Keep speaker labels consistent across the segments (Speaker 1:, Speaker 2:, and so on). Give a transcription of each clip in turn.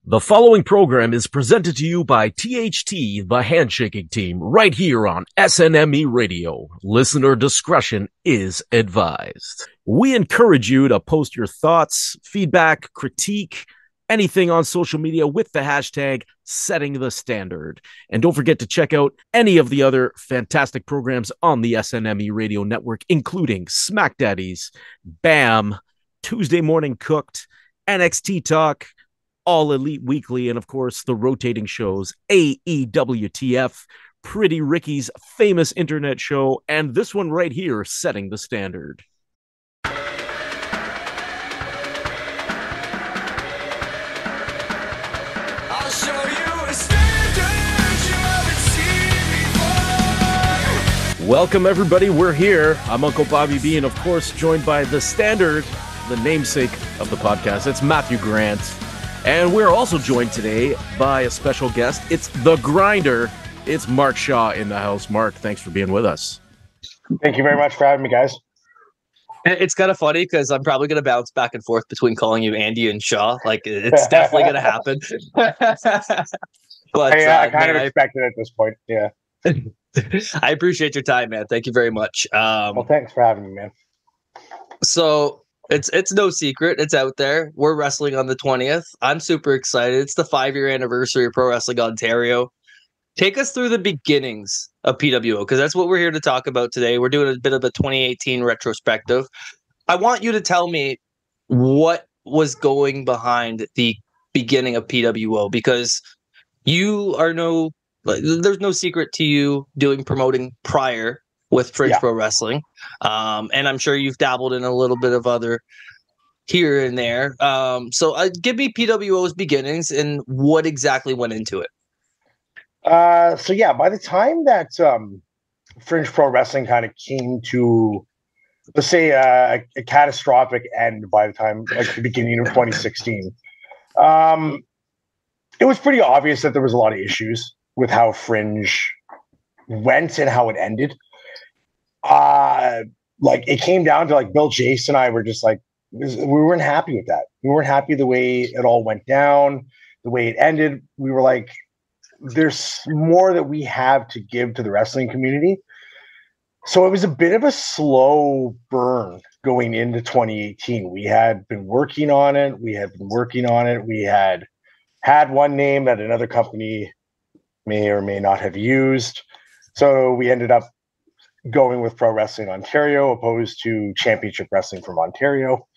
Speaker 1: The following program is presented to you by THT, the Handshaking Team, right here on SNME Radio. Listener discretion is advised. We encourage you to post your thoughts, feedback, critique, anything on social media with the hashtag Setting the Standard. And don't forget to check out any of the other fantastic programs on the SNME Radio Network, including Smack Daddies, BAM, Tuesday Morning Cooked, NXT Talk, All Elite Weekly, and of course the rotating shows AEWTF, Pretty Ricky's famous internet show, and this one right here, Setting the Standard.
Speaker 2: I'll show you a standard you haven't seen before.
Speaker 1: Welcome everybody, we're here. I'm Uncle Bobby B, and of course joined by the Standard, the namesake of the podcast. It's Matthew Grant. And we're also joined today by a special guest. It's the Grinder. It's Mark Shaw in the house. Mark, thanks for being with us.
Speaker 3: Thank you very much for having me, guys.
Speaker 4: It's kind of funny because I'm probably going to bounce back and forth between calling you Andy and Shaw. Like, it's definitely going to happen. But
Speaker 3: I kind of expected it at this point. Yeah.
Speaker 4: I appreciate your time, man. Thank you very much.
Speaker 3: Well, thanks for having me, man.
Speaker 4: So it's no secret. It's out there. We're wrestling on the 20th. I'm super excited. It's the 5-year anniversary of Pro Wrestling Ontario. Take us through the beginnings of PWO, because that's what we're here to talk about today. We're doing a bit of a 2018 retrospective. I want you to tell me what was going behind the beginning of PWO, because there's no secret to you doing promoting prior with Fringe Pro Wrestling. And I'm sure you've dabbled in a little bit of other here and there. So give me PWO's beginnings and what exactly went into it.
Speaker 3: By the time that Fringe Pro Wrestling kind of came to, let's say, a catastrophic end by the time, like the beginning of 2016, it was pretty obvious that there was a lot of issues with how Fringe went and how it ended. It came down to like Bill Chase and I were just like, we weren't happy with that. We weren't happy the way it all went down, the way it ended. We were like, there's more that we have to give to the wrestling community. So it was a bit of a slow burn going into 2018. We had been working on it. We had one name that another company may or may not have used. So we ended up going with Pro Wrestling Ontario opposed to Championship Wrestling from Ontario,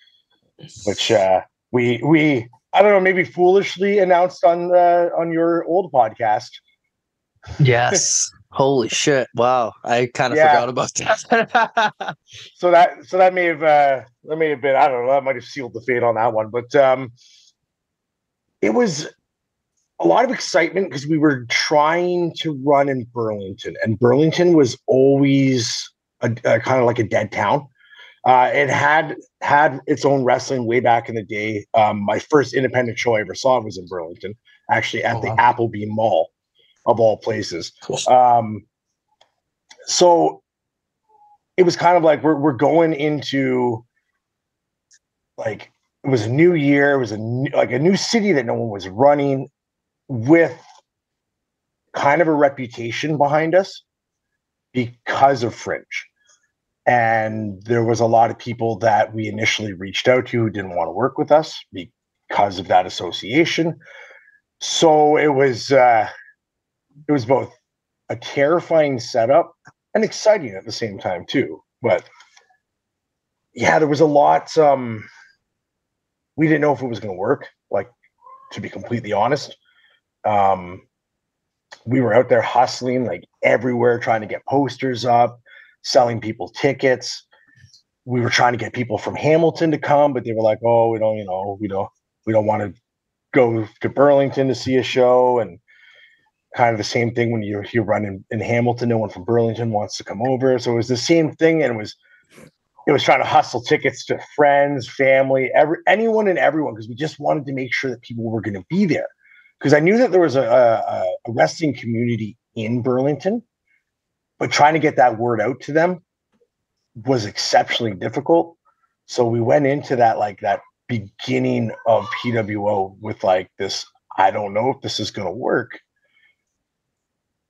Speaker 3: which we I don't know, maybe foolishly announced on your old podcast.
Speaker 4: Yes. Holy shit. Wow. I kind of forgot about that.
Speaker 3: So that may have been, I don't know, that might have sealed the fate on that one. But it was a lot of excitement because we were trying to run in Burlington, and Burlington was always a kind of like a dead town. It had its own wrestling way back in the day. My first independent show I ever saw was in Burlington, actually at the Applebee Mall, of all places.
Speaker 4: Cool.
Speaker 3: So it was kind of like we're going into, like, it was a new year. It was a new city that no one was running, with kind of a reputation behind us because of Fringe. And there was a lot of people that we initially reached out to who didn't want to work with us because of that association. So it was both a terrifying setup and exciting at the same time too. But yeah, there was a lot. We didn't know if it was going to work, like, to be completely honest. We were out there hustling like everywhere, trying to get posters up, selling people tickets. We were trying to get people from Hamilton to come, but they were like, "Oh, we don't want to go to Burlington to see a show." And kind of the same thing when you run in Hamilton, no one from Burlington wants to come over. So it was the same thing, and it was trying to hustle tickets to friends, family, anyone and everyone, because we just wanted to make sure that people were going to be there. Because I knew that there was a wrestling community in Burlington, but trying to get that word out to them was exceptionally difficult. So we went into that beginning of PWO with like this I don't know if this is going to work,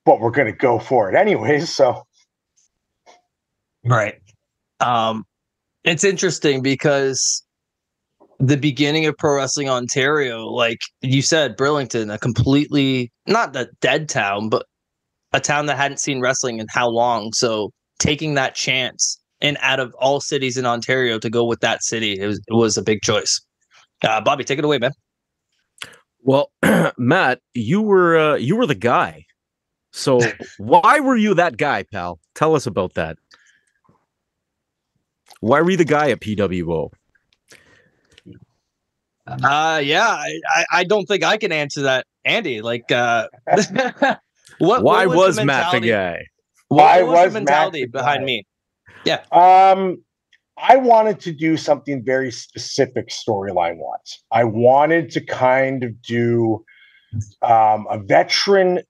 Speaker 3: but we're going to go for it anyways. So,
Speaker 4: Right. It's interesting because the beginning of Pro Wrestling Ontario, like you said, Burlington, a completely not a dead town, but a town that hadn't seen wrestling in how long. So taking that chance, and out of all cities in Ontario, to go with that city, it was a big choice. Bobby, take it away, man.
Speaker 1: Well, Matt, you were the guy. So why were you that guy, pal? Tell us about that. Why were you the guy at PWO?
Speaker 4: Yeah, I don't think I can answer that, Andy. Like,
Speaker 1: Why
Speaker 4: what
Speaker 1: was
Speaker 4: the
Speaker 1: Matt the
Speaker 4: mentality?
Speaker 1: guy?
Speaker 4: What was the
Speaker 3: Matt
Speaker 4: mentality
Speaker 3: the
Speaker 4: behind
Speaker 3: guy?
Speaker 4: me? Yeah.
Speaker 3: I wanted to do something very specific storyline wise. I wanted to kind of do a veteran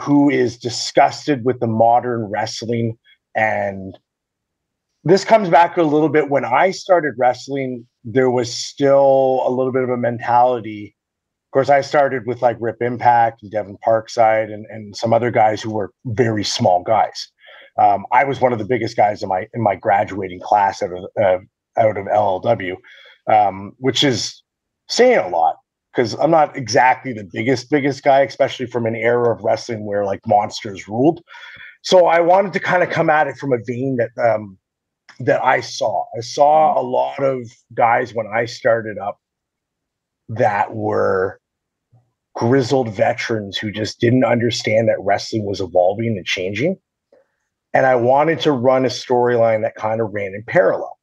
Speaker 3: who is disgusted with the modern wrestling. And this comes back a little bit when I started wrestling, there was still a little bit of a mentality. Of course, I started with like Rip Impact and Devin Parkside and some other guys who were very small guys. I was one of the biggest guys in my graduating class out of LLW, which is saying a lot because I'm not exactly the biggest guy, especially from an era of wrestling where like monsters ruled. So I wanted to kind of come at it from a vein that I saw. I saw a lot of guys when I started up that were grizzled veterans who just didn't understand that wrestling was evolving and changing. And I wanted to run a storyline that kind of ran in parallel.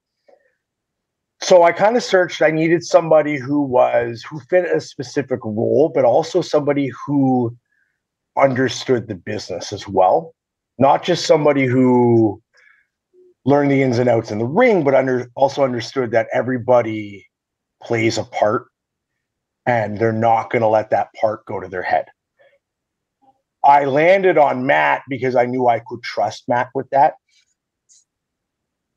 Speaker 3: So I kind of searched. I needed somebody who fit a specific role, but also somebody who understood the business as well. Not just somebody who learned the ins and outs in the ring, but also understood that everybody plays a part and they're not going to let that part go to their head. I landed on Matt because I knew I could trust Matt with that.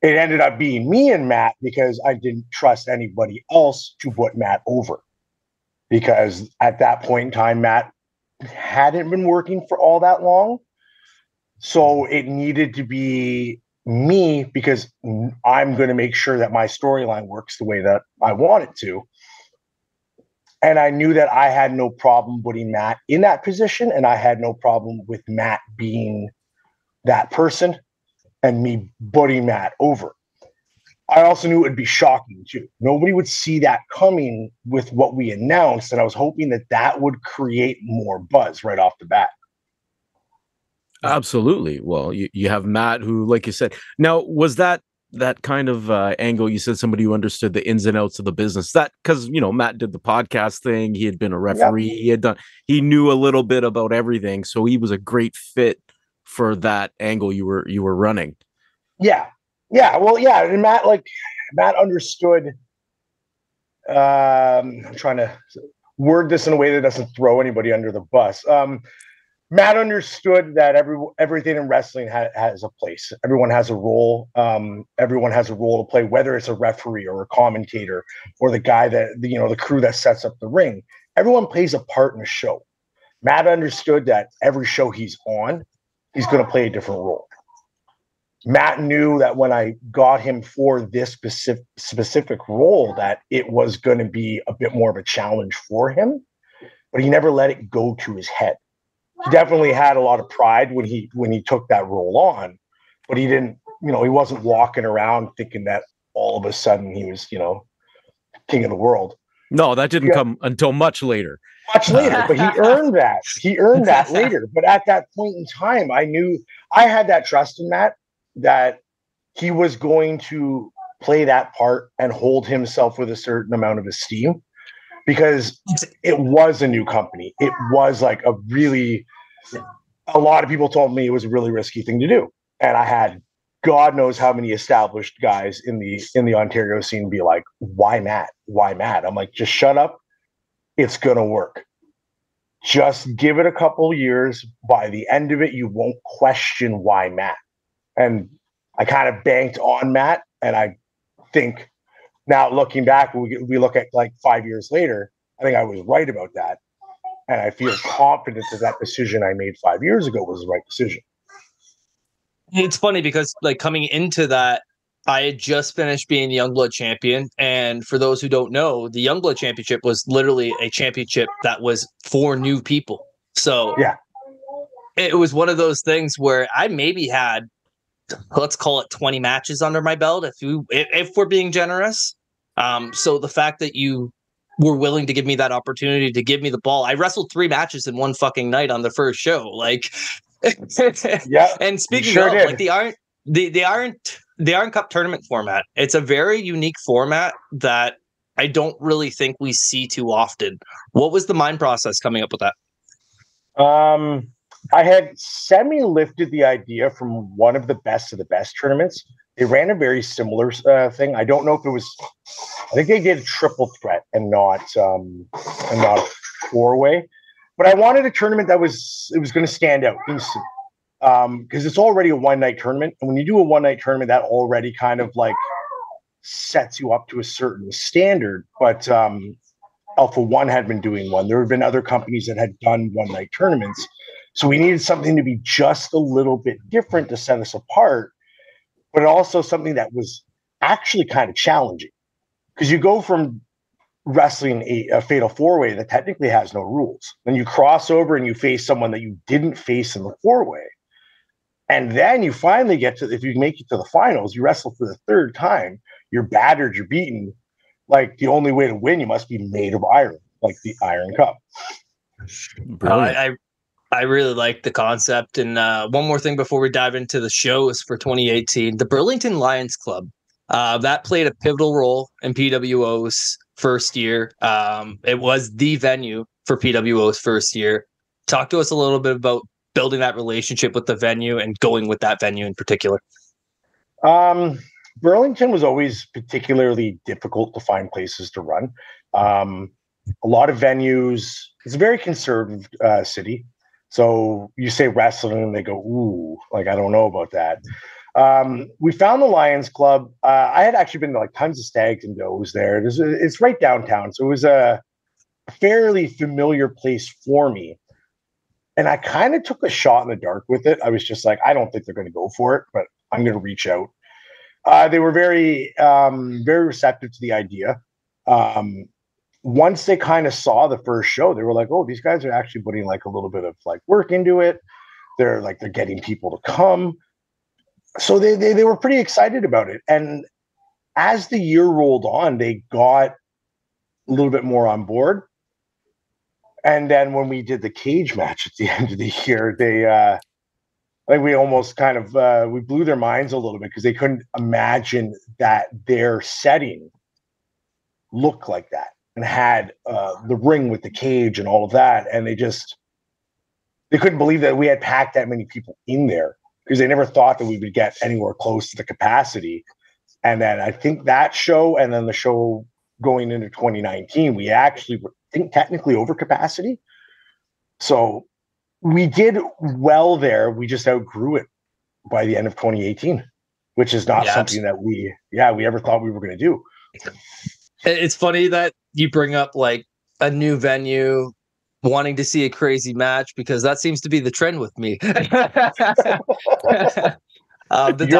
Speaker 3: It ended up being me and Matt because I didn't trust anybody else to put Matt over. Because at that point in time, Matt hadn't been working for all that long. So it needed to be me because I'm going to make sure that my storyline works the way that I want it to. And I knew that I had no problem putting Matt in that position, and I had no problem with Matt being that person and me putting Matt over. I also knew it would be shocking too. Nobody would see that coming with what we announced, and I was hoping that would create more buzz right off the bat.
Speaker 1: Absolutely. Well, you have Matt who, like you said, now was that kind of angle? You said somebody who understood the ins and outs of the business. That because Matt did the podcast thing. He had been a referee.
Speaker 3: Yep.
Speaker 1: He knew a little bit about everything, so he was a great fit for that angle you were running.
Speaker 3: Yeah. Well, yeah, and Matt understood. I'm trying to word this in a way that doesn't throw anybody under the bus. Matt understood that everything in wrestling has a place. Everyone has a role. Everyone has a role to play, whether it's a referee or a commentator or the guy that the crew that sets up the ring. Everyone plays a part in a show. Matt understood that every show he's on, he's going to play a different role. Matt knew that when I got him for this specific role, that it was going to be a bit more of a challenge for him, but he never let it go to his head. He definitely had a lot of pride when he took that role on, but he didn't, he wasn't walking around thinking that all of a sudden he was, king of the world.
Speaker 1: No, that didn't come until much later.
Speaker 3: Much later, but he earned that. He earned that later. But at that point in time, I knew I had that trust in Matt that he was going to play that part and hold himself with a certain amount of esteem. Because it was a new company. It was like a lot of people told me it was a really risky thing to do. And I had God knows how many established guys in the Ontario scene be like, why Matt? Why Matt? I'm like, just shut up. It's going to work. Just give it a couple years. By the end of it, you won't question why Matt. And I kind of banked on Matt. And I think, now, looking back, we look at like 5 years later, I think I was right about that. And I feel confident that that decision I made 5 years ago was the right decision.
Speaker 4: It's funny because like coming into that, I had just finished being the Youngblood champion. And for those who don't know, the Youngblood championship was literally a championship that was for new people. So
Speaker 3: Yeah.
Speaker 4: it was one of those things where I maybe had, let's call it 20 matches under my belt, if we're being generous. So the fact that you were willing to give me that opportunity to give me the ball, I wrestled 3 matches in one fucking night on the first show. Like,
Speaker 3: Yeah.
Speaker 4: and speaking
Speaker 3: sure
Speaker 4: of,
Speaker 3: did.
Speaker 4: like the Iron Cup tournament format, it's a very unique format that I don't really think we see too often. What was the mind process coming up with that?
Speaker 3: I had semi-lifted the idea from one of the best of the best tournaments. They ran a very similar thing. I don't know if it was. I think they did a triple threat and not a 4-way. But I wanted a tournament that was going to stand out instantly. Because it's already a one-night tournament, and when you do a one-night tournament, that already kind of like sets you up to a certain standard. But Alpha One had been doing one. There have been other companies that had done one-night tournaments, so we needed something to be just a little bit different to set us apart, but also something that was actually kind of challenging. Because you go from wrestling a fatal 4-way that technically has no rules, then you cross over and you face someone that you didn't face in the 4-way. And then you finally get to, if you make it to the finals, you wrestle for the 3rd time, you're battered, you're beaten. Like, the only way to win, you must be made of iron, like the Iron Cup.
Speaker 4: I really like the concept. And one more thing before we dive into the shows for 2018, the Burlington Lions Club, that played a pivotal role in PWO's first year. It was the venue for PWO's first year. Talk to us a little bit about building that relationship with the venue and going with that venue in particular.
Speaker 3: Burlington was always particularly difficult to find places to run. A lot of venues, it's a very conservative city. So you say wrestling and they go, ooh, like, I don't know about that. We found the Lions Club. I had actually been to like tons of stags and does there. It's right downtown. So it was a fairly familiar place for me. And I kind of took a shot in the dark with it. I was just like, I don't think they're going to go for it, but I'm going to reach out. They were very, very receptive to the idea. Once they kind of saw the first show, they were like, oh, these guys are actually putting like a little bit of like work into it. They're getting people to come. So they were pretty excited about it. And as the year rolled on, they got a little bit more on board. And then when we did the cage match at the end of the year, they like we almost kind of we blew their minds a little bit because they couldn't imagine that their setting looked like that and had the ring with the cage and all of that. And they couldn't believe that we had packed that many people in there because they never thought that we would get anywhere close to the capacity. And then I think that show and then the show going into 2019, we actually were technically over capacity. So we did well there. We just outgrew it by the end of 2018, which is not something that we ever thought we were going to do.
Speaker 4: It's funny that you bring up like a new venue, wanting to see a crazy match, because that seems to be the trend with me.
Speaker 3: You're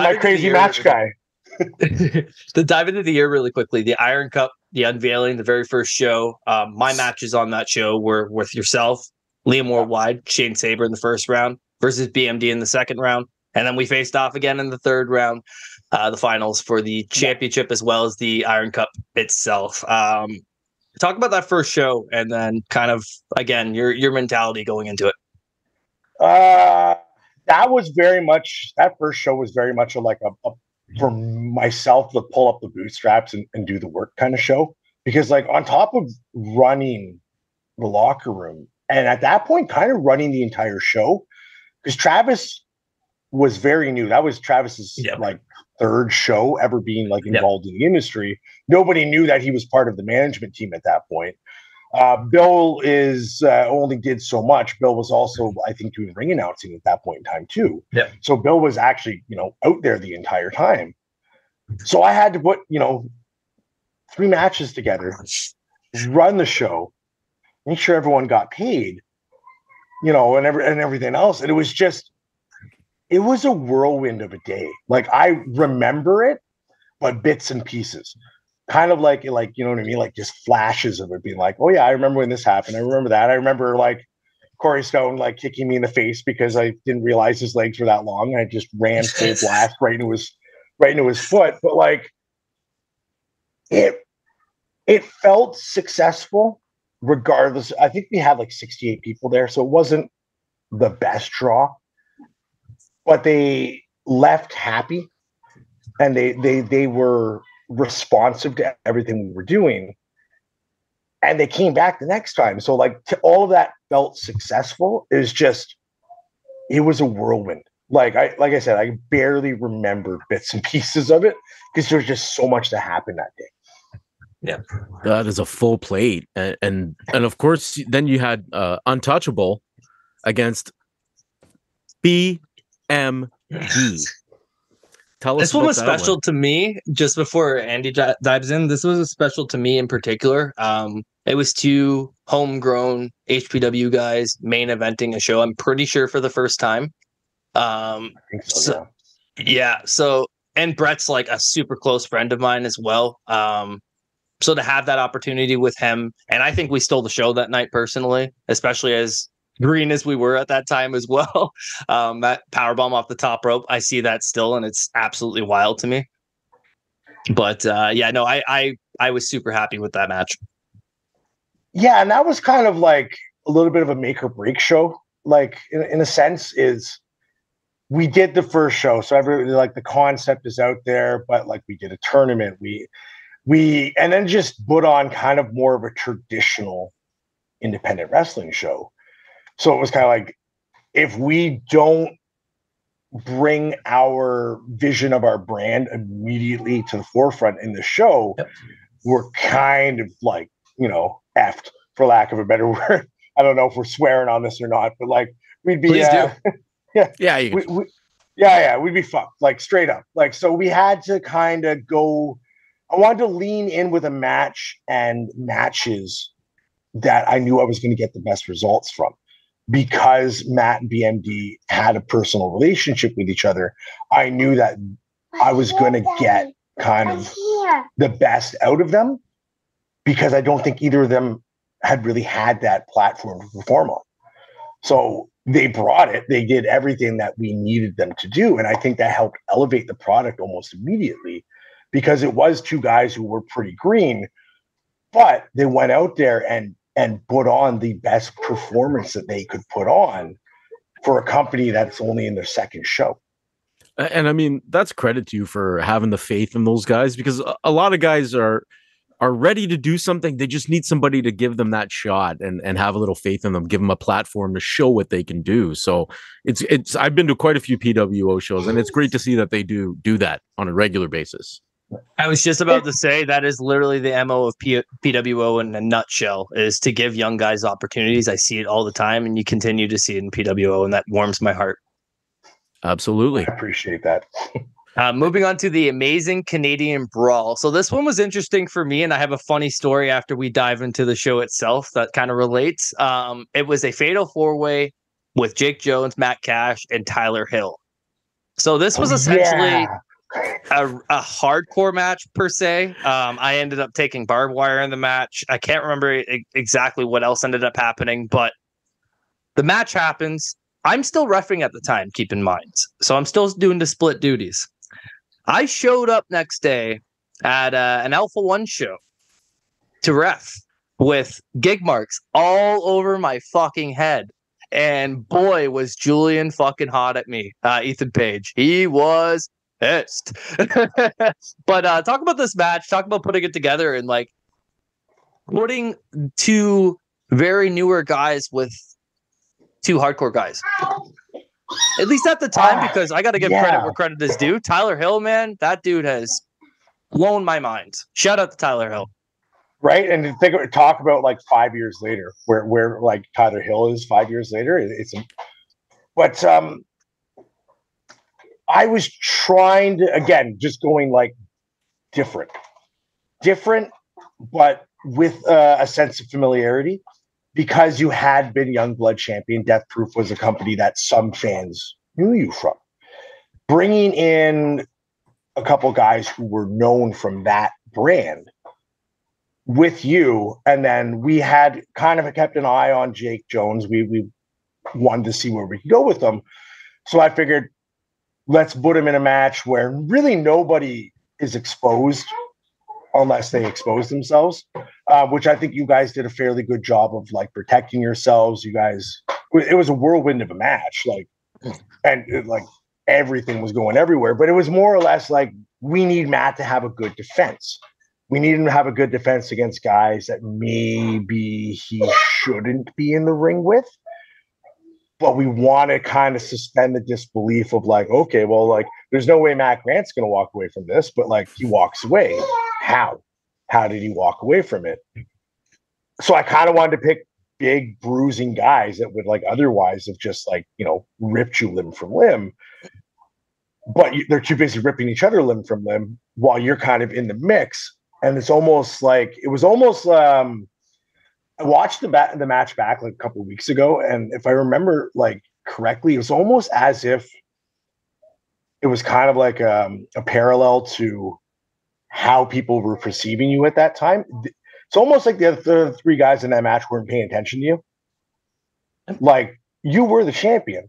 Speaker 3: my crazy match guy.
Speaker 4: The dive into the year really quickly. The Iron Cup, the unveiling, the very first show. My matches on that show were with yourself, Liam Worldwide, Shane Saber in the first round versus BMD in the second round. And then we faced off again in the third round, the finals for the championship as well as the Iron Cup itself. Talk about that first show and then kind of, again, your mentality going into it.
Speaker 3: That first show was very much a for myself to pull up the bootstraps and do the work kind of show. Because like on top of running the locker room and at that point kind of running the entire show, because Travis was very new. That was Travis's like third show ever being like involved in the industry. Nobody knew that he was part of the management team at that point. Bill is only did so much. Bill was also, I think, doing ring announcing at that point in time too. Yeah. So Bill was actually, out there the entire time. So I had to put, 3 matches together, run the show. make sure everyone got paid, you know, and everything else. And it was a whirlwind of a day. Like, I remember it, but bits and pieces, kind of like, you know what I mean? Like, just flashes of it being like, oh yeah, I remember when this happened. I remember that. I remember like Corey Stone like kicking me in the face because I didn't realize his legs were that long. I just ran full blast right into his foot. But like, it felt successful regardless. I think we had like 68 people there, so it wasn't the best draw, but they left happy, and they were responsive to everything we were doing, and they came back the next time. So like, all of that felt successful. It was a whirlwind. Like I said, I barely remember bits and pieces of it because there's just so much that happened that day.
Speaker 4: Yeah,
Speaker 1: that is a full plate, and of course, then you had Untouchable against BMD. Tell us.
Speaker 4: this one was
Speaker 1: about that
Speaker 4: special to me. Just before Andy dives in, this was special to me in particular. It was two homegrown HPW guys main eventing a show. I'm pretty sure for the first time.
Speaker 3: I think so,
Speaker 4: Yeah. So, and Brett's like a super close friend of mine as well. So to have that opportunity with him, and I think we stole the show that night personally, especially as green as we were at that time as well. That powerbomb off the top rope, I see that still, and it's absolutely wild to me. But yeah, no, I was super happy with that match.
Speaker 3: Yeah, and that was kind of like a little bit of a make or break show. Like, in a sense, is we did the first show, so like the concept is out there, but like we did a tournament, we and then just put on kind of more of a traditional independent wrestling show. So it was kind of like, if we don't bring our vision of our brand immediately to the forefront in the show,
Speaker 4: Yep.
Speaker 3: we're kind of like, you know, effed, for lack of a better word. I don't know if we're swearing on this or not, but like, we'd be
Speaker 4: Please do.
Speaker 3: yeah, we'd be fucked, like, straight up. Like, so we had to kind of go. I wanted to lean in with a match and matches that I knew I was going to get the best results from, because Matt and BMD had a personal relationship with each other. I knew that I was going to get kind of the best out of them, because I don't think either of them had really had that platform to perform on. So they brought it. They did everything that we needed them to do. And I think that helped elevate the product almost immediately, because it was two guys who were pretty green, but they went out there and put on the best performance that they could put on for a company that's only in their second show.
Speaker 1: And I mean, that's credit to you for having the faith in those guys, because a lot of guys are ready to do something. They just need somebody to give them that shot and have a little faith in them, give them a platform to show what they can do. So it's I've been to quite a few PWO shows, and it's great to see that they do that on a regular basis.
Speaker 4: I was just about to say that is literally the MO of PWO in a nutshell, is to give young guys opportunities. I see it all the time, and you continue to see it in PWO, and that warms my heart.
Speaker 1: Absolutely.
Speaker 3: I appreciate that.
Speaker 4: Moving on to the Amazing Canadian Brawl. So this one was interesting for me, and I have a funny story after we dive into the show itself that kind of relates. It was a fatal four-way with Jake Jones, Matt Cash, and Tyler Hill. So this was essentially a hardcore match per se. I ended up taking barbed wire in the match. I can't remember exactly what else ended up happening, but the match happens. I'm still reffing at the time, keep in mind. So I'm still doing the split duties. I showed up next day at an Alpha One show to ref with gig marks all over my fucking head. And boy, was Julian fucking hot at me, Ethan Page. He was pissed. But talk about this match, talk about putting it together, and like putting two very newer guys with two hardcore guys. At least at the time, because I got to give credit where credit is due. Tyler Hill, man, that dude has blown my mind. Shout out to Tyler Hill.
Speaker 3: Right, and talk about like 5 years later, where like Tyler Hill is 5 years later. But I was trying to, again, just going like different, but with a sense of familiarity. because you had been Youngblood champion, Death Proof was a company that some fans knew you from. Bringing in a couple guys who were known from that brand with you, and then we had kind of kept an eye on Jake Jones. We wanted to see where we could go with them. So I figured, let's put him in a match where really nobody is exposed unless they expose themselves, which I think you guys did a fairly good job of like protecting yourselves. You guys, it was a whirlwind of a match, like everything was going everywhere, but it was more or less like, we need Matt to have a good defense. We need him to have a good defense against guys that maybe he shouldn't be in the ring with. But we want to kind of suspend the disbelief of like, okay, well, like, there's no way Matt Grant's going to walk away from this, but like, he walks away. How? How did he walk away from it? So I kind of wanted to pick big bruising guys that would like otherwise have just like, ripped you limb from limb. But they're too busy ripping each other limb from limb while you're kind of in the mix. And it's almost like, I watched the match back like a couple of weeks ago, and if I remember like correctly, it was almost as if it was kind of like a parallel to how people were perceiving you at that time. It's almost like the other three guys in that match weren't paying attention to you. Like, you were the champion.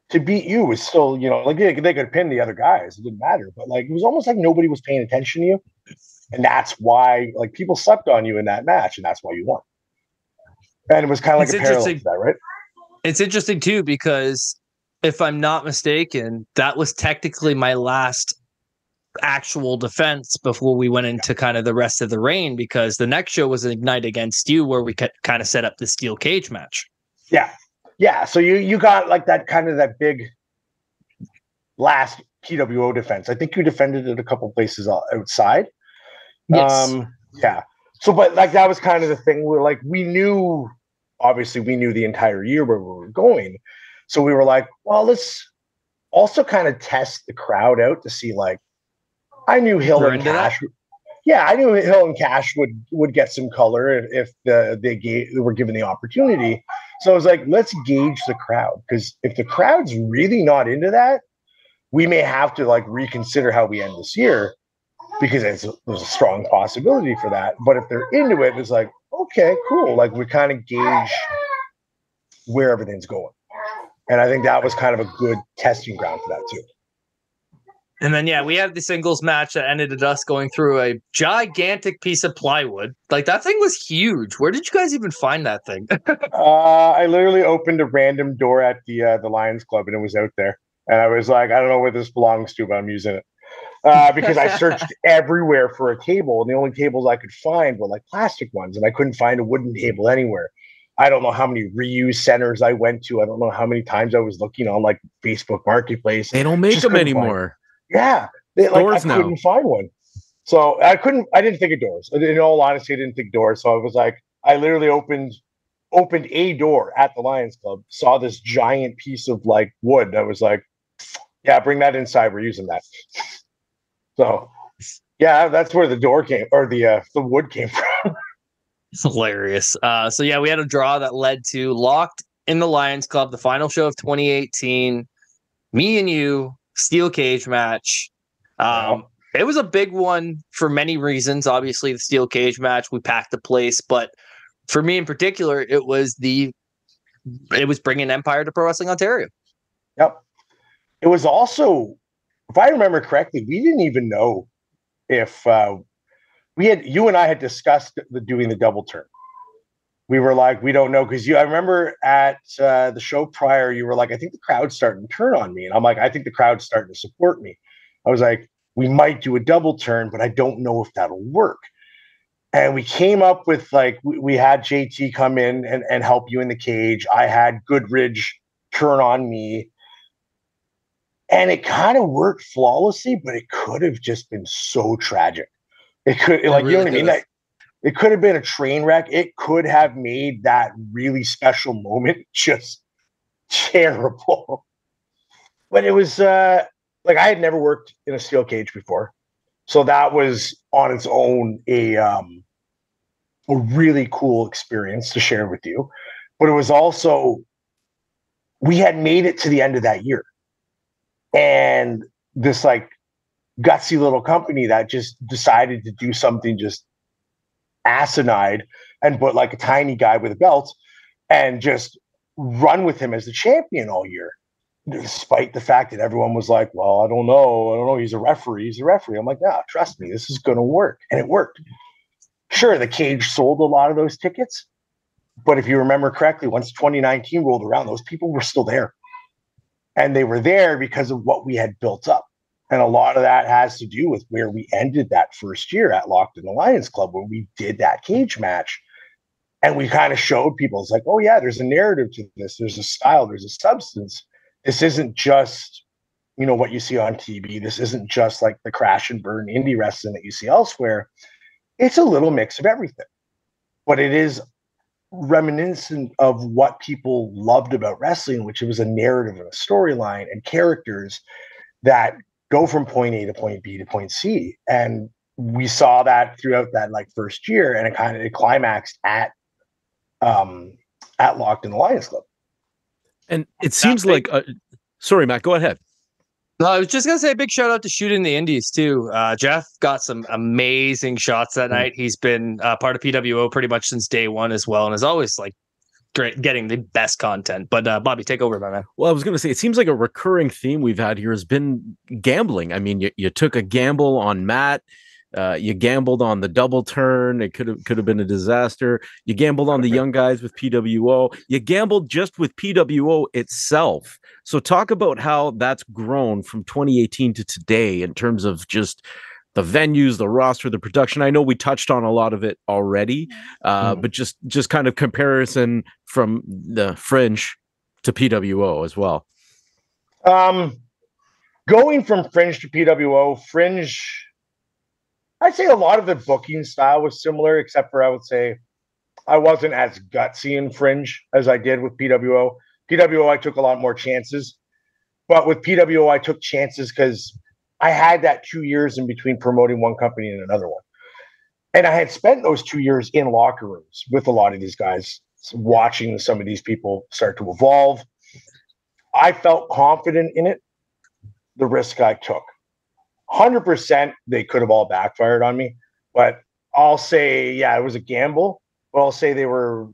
Speaker 3: To beat you was still, like they could pin the other guys. It didn't matter. But like, it was almost like nobody was paying attention to you. And that's why like people slept on you in that match, and that's why you won. And it was kind of like a parallel to that, right?
Speaker 4: It's interesting too, because if I'm not mistaken, that was technically my last actual defense before we went into kind of the rest of the reign, because the next show was Ignite against you, where we kind of set up the steel cage match.
Speaker 3: Yeah. So you got like that kind of that big last PWO defense. I think you defended it a couple places outside.
Speaker 4: Yes.
Speaker 3: Yeah. So, but like that was kind of the thing where like we knew the entire year where we were going. So we were like, well, let's also kind of test the crowd out to see like, I knew Hill and Cash. Yeah, I knew Hill and Cash would get some color if they were given the opportunity. So I was like, let's gauge the crowd, because if the crowd's really not into that, we may have to like reconsider how we end this year, because there's a strong possibility for that. But if they're into it, it's like, okay, cool. Like, we kind of gauge where everything's going. And I think that was kind of a good testing ground for that too.
Speaker 4: And then, we had the singles match that ended with us going through a gigantic piece of plywood. Like, that thing was huge. Where did you guys even find that thing?
Speaker 3: I literally opened a random door at the Lions Club, and it was out there. And I was like, I don't know where this belongs to, but I'm using it. Because I searched everywhere for a table, and the only tables I could find were like plastic ones, and I couldn't find a wooden table anywhere. I don't know how many reuse centers I went to. I don't know how many times I was looking on like Facebook Marketplace.
Speaker 1: They don't make them anymore.
Speaker 3: Yeah, I couldn't find one. So I didn't think of doors. In all honesty, I didn't think doors. So I was like, I literally opened a door at the Lions Club, saw this giant piece of like wood. I was like, yeah, bring that inside. We're using that. So yeah, that's where the door came, or the wood came from.
Speaker 4: It's hilarious. So we had a draw that led to Locked in the Lions Club, the final show of 2018. Me and you, steel cage match. It was a big one for many reasons. Obviously, the steel cage match, we packed the place, but for me in particular, it was bringing Empire to Pro Wrestling Ontario.
Speaker 3: Yep. It was also, if I remember correctly, we didn't even know if you and I had discussed doing the double turn. We were like, we don't know, because I remember at the show prior, you were like, I think the crowd's starting to turn on me. And I'm like, I think the crowd's starting to support me. I was like, we might do a double turn, but I don't know if that'll work. And we came up with like, we had JT come in and help you in the cage. I had Goodridge turn on me. And it kind of worked flawlessly, but it could have just been so tragic. It could, like, really, you know what I mean? Like, it could have been a train wreck. It could have made that really special moment just terrible. But it was like, I had never worked in a steel cage before. So that was on its own a really cool experience to share with you. But it was also, we had made it to the end of that year. And this like gutsy little company that just decided to do something just asinine and put like a tiny guy with a belt and just run with him as the champion all year, despite the fact that everyone was like, well, I don't know. He's a referee. I'm like, no, trust me, this is going to work. And it worked. Sure, the cage sold a lot of those tickets. But if you remember correctly, once 2019 rolled around, those people were still there. And they were there because of what we had built up. And a lot of that has to do with where we ended that first year at Locked in the Lions Club when we did that cage match. And we kind of showed people, it's like, oh, yeah, there's a narrative to this. There's a style. There's a substance. This isn't just, what you see on TV. This isn't just like the crash and burn indie wrestling that you see elsewhere. It's a little mix of everything. But it is reminiscent of what people loved about wrestling, which was a narrative and a storyline and characters that go from point A to point B to point C. And we saw that throughout that like first year, and it climaxed at Locked in the Lions Club.
Speaker 1: And it seems like, sorry, Matt, go ahead.
Speaker 4: No, I was just going to say a big shout out to Shooting the Indies too. Jeff got some amazing shots that night. He's been part of PWO pretty much since day one as well, and is always like great, getting the best content. But Bobby, take over, my man.
Speaker 1: Well, I was going to say, it seems like a recurring theme we've had here has been gambling. I mean, you took a gamble on Matt. You gambled on the double turn. It could have been a disaster. You gambled on the young guys with PWO. You gambled just with PWO itself. So talk about how that's grown from 2018 to today in terms of just the venues, the roster, the production. I know we touched on a lot of it already, but just kind of comparison from the Fringe to PWO as well.
Speaker 3: Going from Fringe to PWO, Fringe, I'd say a lot of the booking style was similar, except for I would say I wasn't as gutsy in Fringe as I did with PWO. PWO, I took a lot more chances. But with PWO, I took chances because I had that 2 years in between promoting one company and another one. And I had spent those 2 years in locker rooms with a lot of these guys, watching some of these people start to evolve. I felt confident in it, the risk I took. 100%, they could have all backfired on me. But I'll say, yeah, it was a gamble. But I'll say they were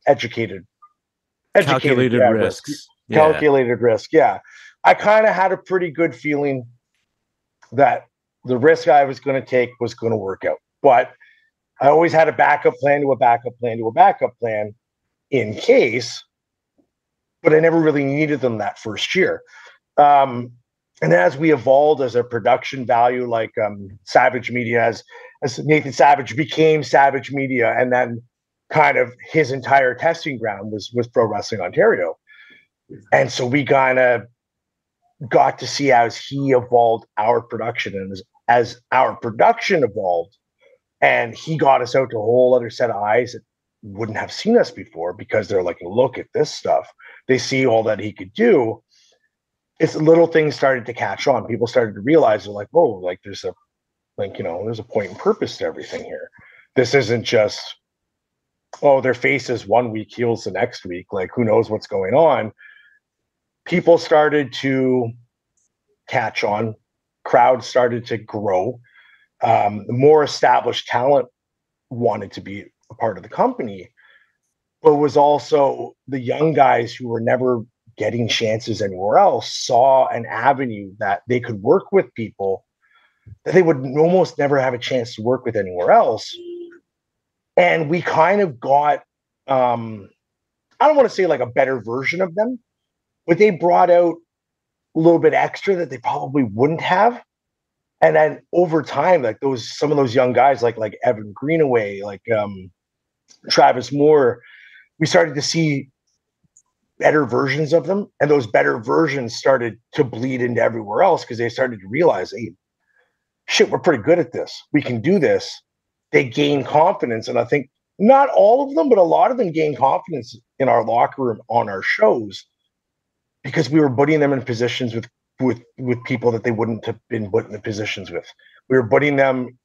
Speaker 3: educated.
Speaker 1: Calculated risks.
Speaker 3: Calculated risk, yeah. I kind of had a pretty good feeling that the risk I was going to take was going to work out. But I always had a backup plan to a backup plan to a backup plan in case, but I never really needed them that first year. And as we evolved as a production value, like Savage Media, as Nathan Savage became Savage Media, and then kind of his entire testing ground was Pro Wrestling Ontario. And so we kind of got to see as he evolved our production, and as our production evolved, and he got us out to a whole other set of eyes that wouldn't have seen us before, because they're like, look at this stuff. They see all that he could do. It's little things started to catch on. People started to realize, they're like, oh, like there's a point and purpose to everything here. This isn't just, oh, their faces one week, heels the next week. Like, who knows what's going on? People started to catch on. Crowds started to grow. The more established talent wanted to be a part of the company, but was also the young guys who were never getting chances anywhere else saw an avenue that they could work with people that they would almost never have a chance to work with anywhere else. And we kind of got, I don't want to say like a better version of them, but they brought out a little bit extra that they probably wouldn't have. And then over time, like some of those young guys, like Evan Greenaway, like Travis Moore, we started to see better versions of them. And those better versions started to bleed into everywhere else, because they started to realize, hey, shit, we're pretty good at this. We can do this. They gain confidence. And I think not all of them, but a lot of them gain confidence in our locker room on our shows, because we were putting them in positions with people that they wouldn't have been put in the positions with. We were putting them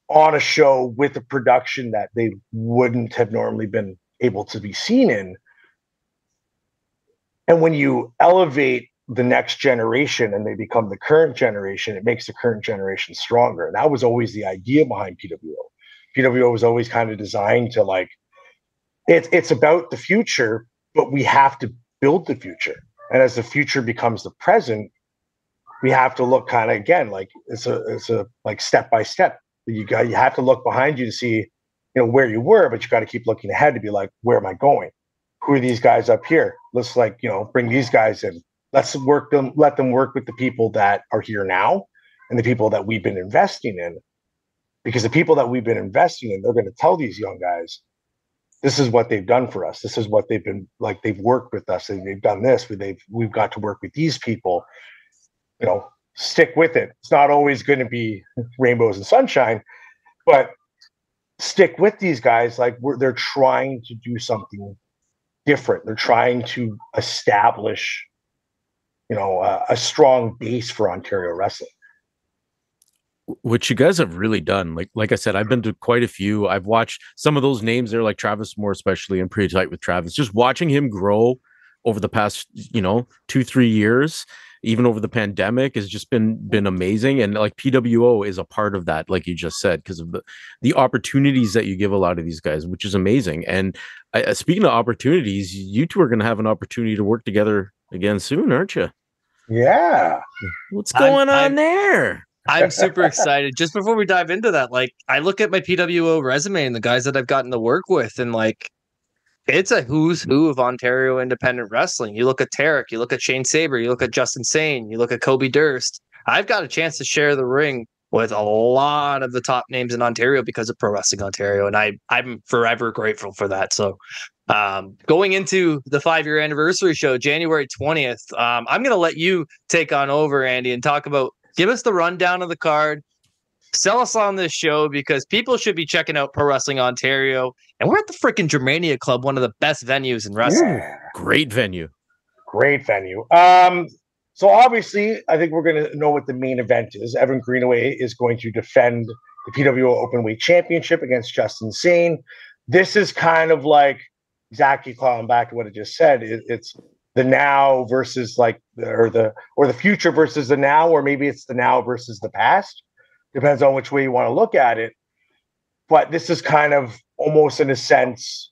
Speaker 3: on a show with a production that they wouldn't have normally been able to be seen in. And when you elevate the next generation and they become the current generation, it makes the current generation stronger. And that was always the idea behind PWO. PWO was always kind of designed to like, it's about the future, but we have to build the future. And as the future becomes the present, we have to look kind of again, like it's a like step by step. You have to look behind you to see, where you were, but you got to keep looking ahead to be like, where am I going? Who are these guys up here? Let's bring these guys in. Let them work with the people that are here now and the people that we've been investing in. Because the people that we've been investing in, they're going to tell these young guys, this is what they've done for us. This is what they've been like. They've worked with us. They've done this. We've got to work with these people. Stick with it. It's not always going to be rainbows and sunshine, but stick with these guys. Like they're trying to do something different. They're trying to establish, a strong base for Ontario wrestling.
Speaker 1: Which you guys have really done. Like I said, I've been to quite a few. I've watched some of those names there, like Travis Moore, especially. I'm pretty tight with Travis. Just watching him grow over the past, 2-3 years, even over the pandemic, has just been amazing. And like PWO is a part of that, like you just said, because of the opportunities that you give a lot of these guys, which is amazing. And speaking of opportunities, you two are going to have an opportunity to work together again soon, aren't you?
Speaker 3: Yeah.
Speaker 1: What's going on there?
Speaker 4: I'm super excited. Just before we dive into that, like I look at my PWO resume and the guys that I've gotten to work with, and like it's a who's who of Ontario independent wrestling. You look at Tarek, you look at Shane Saber, you look at Justin Sane, you look at Kobe Durst. I've got a chance to share the ring with a lot of the top names in Ontario because of Pro Wrestling Ontario, and I'm forever grateful for that. So going into the 5-year anniversary show, January 20th, I'm going to let you take on over, Andy, and give us the rundown of the card. Sell us on this show because people should be checking out Pro Wrestling Ontario. And we're at the freaking Germania Club, one of the best venues in wrestling.
Speaker 3: Yeah.
Speaker 1: Great venue.
Speaker 3: Great venue. So obviously, I think we're going to know what the main event is. Evan Greenaway is going to defend the PWO Openweight Championship against Justin Sane. This is kind of like, exactly calling back to what I just said. It's the now versus or the future versus the now, or maybe it's the now versus the past. Depends on which way you want to look at it. But this is kind of almost in a sense,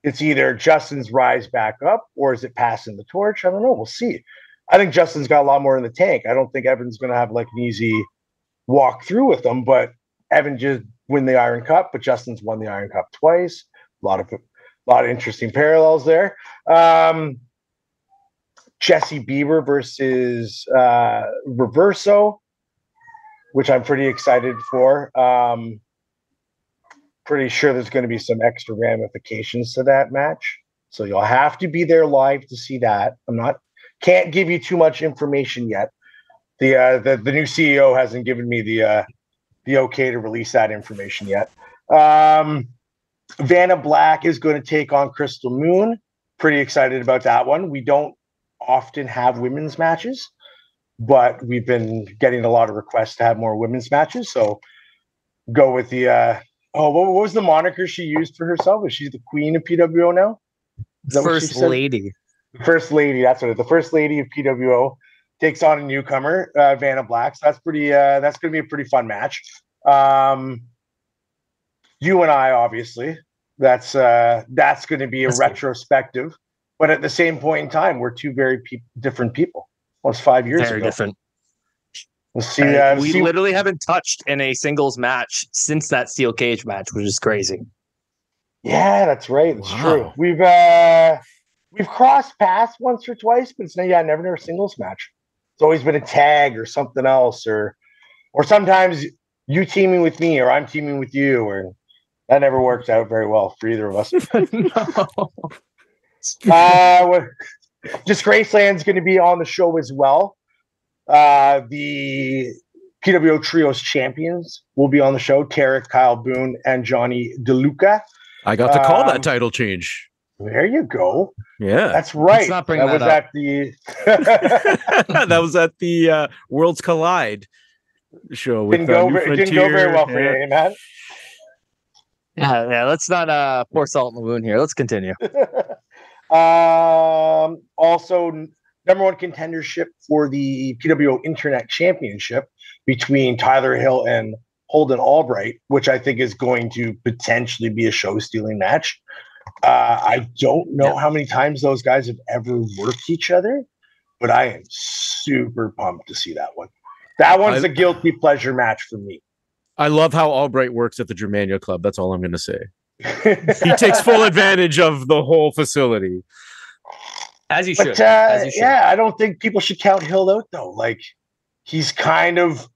Speaker 3: it's either Justin's rise back up or is it passing the torch? I don't know. We'll see. I think Justin's got a lot more in the tank. I don't think Evan's going to have like an easy walk through with them, but Evan just win the Iron Cup, but Justin's won the Iron Cup twice. A lot of interesting parallels there. Jesse Bieber versus Reverso, which I'm pretty excited for. Pretty sure there's going to be some extra ramifications to that match. So you'll have to be there live to see that. Can't give you too much information yet. The new CEO hasn't given me the okay to release that information yet. Vanna Black is going to take on Crystal Moon. Pretty excited about that one. We don't often have women's matches, but we've been getting a lot of requests to have more women's matches. So go with the what was the moniker she used for herself? Is she the queen of PWO now?
Speaker 4: First lady.
Speaker 3: First lady, that's what it is. The first lady of PWO takes on a newcomer, Vanna Black. So that's that's going to be a pretty fun match. You and I, obviously, that's going to be a retrospective. But at the same point in time, we're two very different people. Almost 5 years ago.
Speaker 4: Very different.
Speaker 3: We'll see.
Speaker 4: We literally haven't touched in a singles match since that steel cage match, which is crazy.
Speaker 3: Yeah, that's right. It's
Speaker 1: Wow.
Speaker 3: true. We've crossed paths once or twice, but it's never a singles match. It's always been a tag or something else, or sometimes you teaming with me or I'm teaming with you, or that never works out very well for either of us. Disgraceland's going to be on the show as well. The PWO Trios champions will be on the show. Tarek, Kyle Boone, and Johnny DeLuca.
Speaker 1: I got to call that title change.
Speaker 3: There you go.
Speaker 1: Yeah.
Speaker 3: That's right.
Speaker 4: Let's not bring
Speaker 3: that
Speaker 4: that
Speaker 3: was
Speaker 4: up.
Speaker 3: at the
Speaker 1: That was at the Worlds Collide. show with
Speaker 3: It didn't go very well for you, man.
Speaker 4: Yeah. Let's not pour salt in the wound here. Let's continue.
Speaker 3: Also, number one contendership for the PWO Internet Championship between Tyler Hill and Holden Albright, which I think is going to potentially be a show-stealing match. I don't know how many times those guys have ever worked each other, but I am super pumped to see that one. That one's a guilty pleasure match for me.
Speaker 1: I love how Albright works at the Germania Club. That's all I'm going to say. He takes full advantage of the whole facility.
Speaker 4: As you should.
Speaker 3: Yeah, I don't think people should count Hill out, though. Like, he's kind of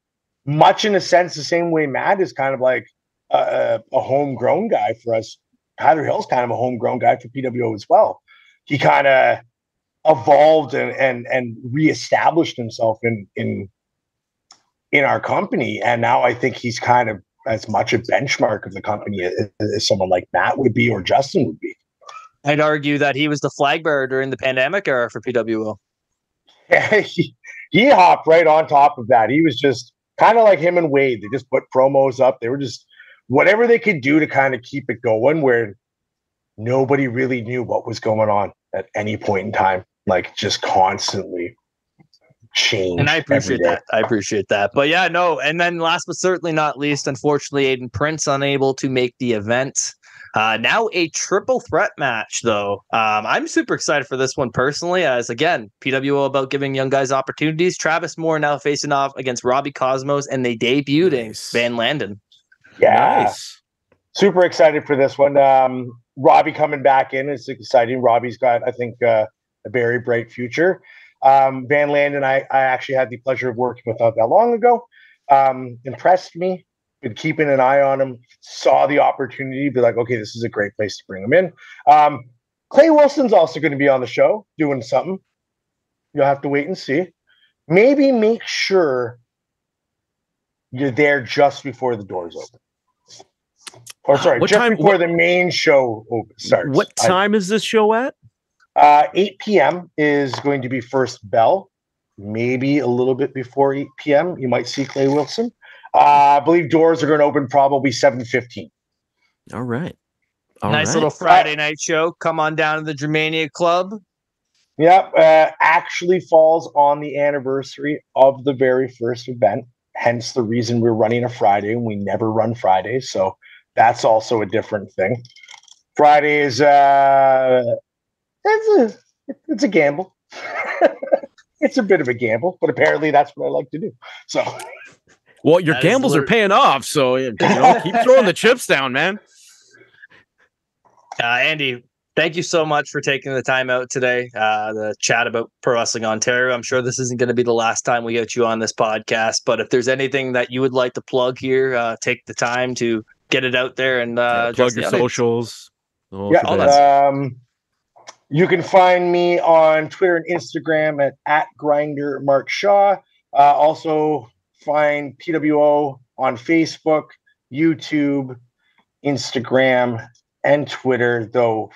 Speaker 3: much in a sense the same way Matt is kind of like a homegrown guy for us. Tyler Hill's kind of a homegrown guy for PWO as well. He kind of evolved and reestablished himself in our company, and now I think he's kind of as much a benchmark of the company as someone like Matt would be or Justin would be.
Speaker 4: I'd argue that he was the flag bearer during the pandemic era for PWO.
Speaker 3: Yeah, he hopped right on top of that. He was just kind of like him and Wade. They just put promos up. They were just whatever they could do to kind of keep it going where nobody really knew what was going on at any point in time. Like, just constantly change.
Speaker 4: And I appreciate that. But yeah, no. And then last but certainly not least, unfortunately, Aiden Prince unable to make the event. Now a triple threat match, though. I'm super excited for this one personally, as again, PWO about giving young guys opportunities. Travis Moore now facing off against Robbie Cosmos, and they debuting Van Landen.
Speaker 3: Yeah.
Speaker 1: Nice.
Speaker 3: Super excited for this one. Robbie coming back in is exciting. Robbie's got, I think, a very bright future. Van Landen, I actually had the pleasure of working with not that long ago. Impressed me. Been keeping an eye on him. Saw the opportunity. Be like, okay, this is a great place to bring him in. Clay Wilson's also going to be on the show doing something. You'll have to wait and see. Maybe make sure you're there just before the doors open. Or sorry, before the main show starts.
Speaker 1: What time is this show at?
Speaker 3: 8 p.m. is going to be first bell. Maybe a little bit before 8 p.m. You might see Clay Wilson. I believe doors are going to open probably 7:15.
Speaker 1: All right.
Speaker 4: Nice little Friday night show. Come on down to the Germania Club.
Speaker 3: Yep. Actually falls on the anniversary of the very first event. Hence the reason we're running a Friday and we never run Fridays. So that's also a different thing. Friday is it's a gamble. It's a bit of a gamble, but apparently that's what I like to do. So,
Speaker 1: well, your gambles are paying off, so keep throwing the chips down, man.
Speaker 4: Andy, thank you so much for taking the time out today to chat about Pro Wrestling Ontario. I'm sure this isn't going to be the last time we get you on this podcast, but if there's anything that you would like to plug here, take the time to get it out there and
Speaker 1: plug your socials.
Speaker 3: All that. You can find me on Twitter and Instagram at Grinder Mark Shaw. Also find PWO on Facebook, YouTube, Instagram, and Twitter, though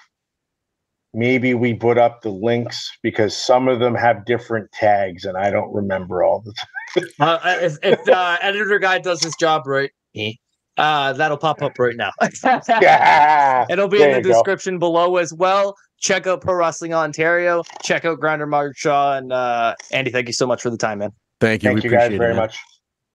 Speaker 3: maybe we put up the links because some of them have different tags and I don't remember all the time.
Speaker 4: If the editor guy does his job right, that'll pop up right now.
Speaker 3: Yeah,
Speaker 4: it'll be in the description below as well. Check out Pro Wrestling Ontario. Check out Grinder Mark Shaw. And Andy, thank you so much for the time, man.
Speaker 1: Thank you.
Speaker 3: Thank you guys very much.